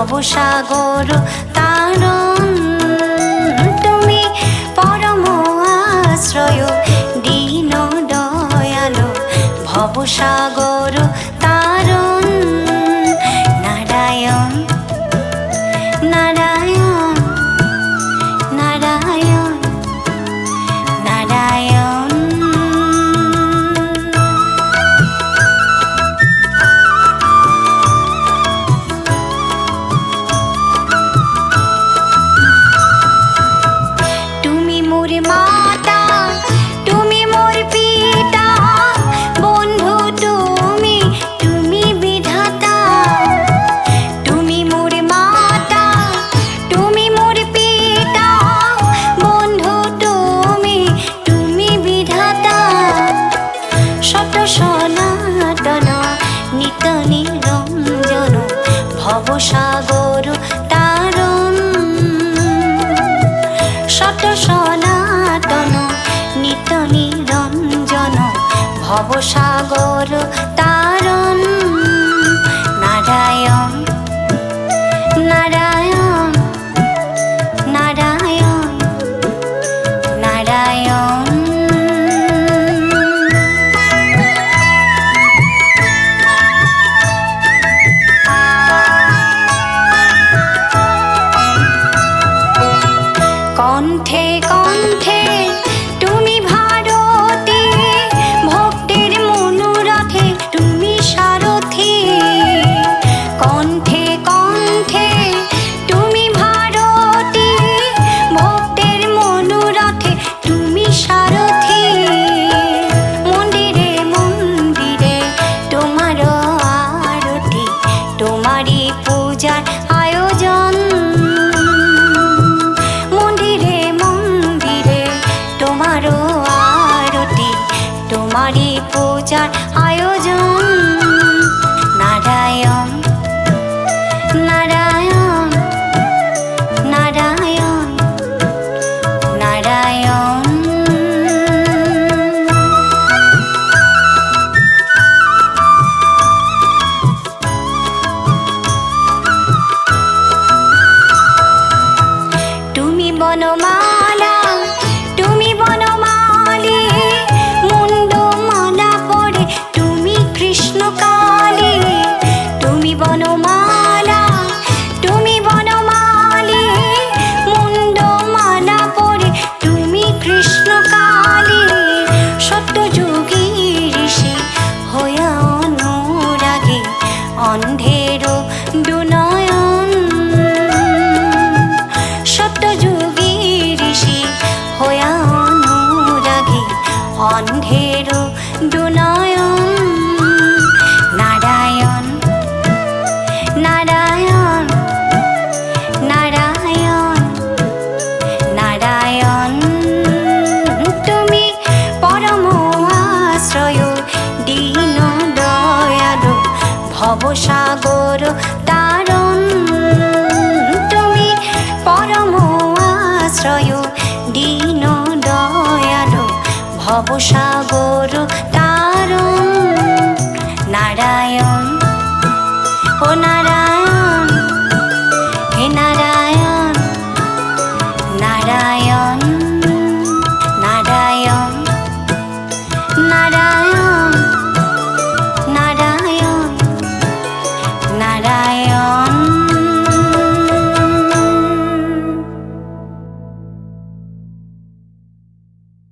ভবসাগর তারণ। তুমি পরম আশ্রয় দীন দয়ালো ভবসাগর তারণ। নারায়ণ নারায়ণ নারায়ণ নারায়ণ। তুমি মোর মাতা, তুমি মোর পিতা, বন্ধু তুমি, তুমি বিধাতা। তুমি মোর মাতা, তুমি মোর পিতা, বন্ধু তুমি, তুমি বিধাতা। সত সনাতন নিত নিরঞ্জন ভবসাগর তারণ। সত সনাতন নিত নিরঞ্জন ভবসাগর তারণ। নারায়ণ নারায়ণ নারায়ণ নারায়ণ। কণ্ঠে কণ্ঠে তুমি ভারতী, ভক্তের মনোরথে তুমি সারথি। কণ্ঠে কণ্ঠে তুমি ভারতী, ভক্তের মনোরথে তুমি সারথি। মন্দিরে মন্দিরে তোমার আরতি, তোমারই পূজার আয়োজন। মন্দিরে মন্দিরে তোমার আরতি, তোমারই পূজার আয়োজন। নারায়ণ নারায়ণ নারায়ণ নারায়ণ। তুমি বনমালা, তুমি বনমালী, মুন্ডমালা পরে তুমি কৃষ্ণকালী। তুমি বনমালা, তুমি বনমালী, মুন্ডমালা পরে তুমি কৃষ্ণকালী। সত্যযুগী ঋষি হইয়া অনুরাগী, অন্ধের দুনয়ন। সত্যযুগী ঋষি হইয়া অনুরাগী, অন্ধের দুনয়ন। নারায়ণ নারায়ণ নারায়ণ নারায়ণ। তুমি পরম আশ্রয় দীন দয়ালো ভবসাগর তারণ। তুমি পরম আশ্রয় দীন দয়ালো ভবসাগর।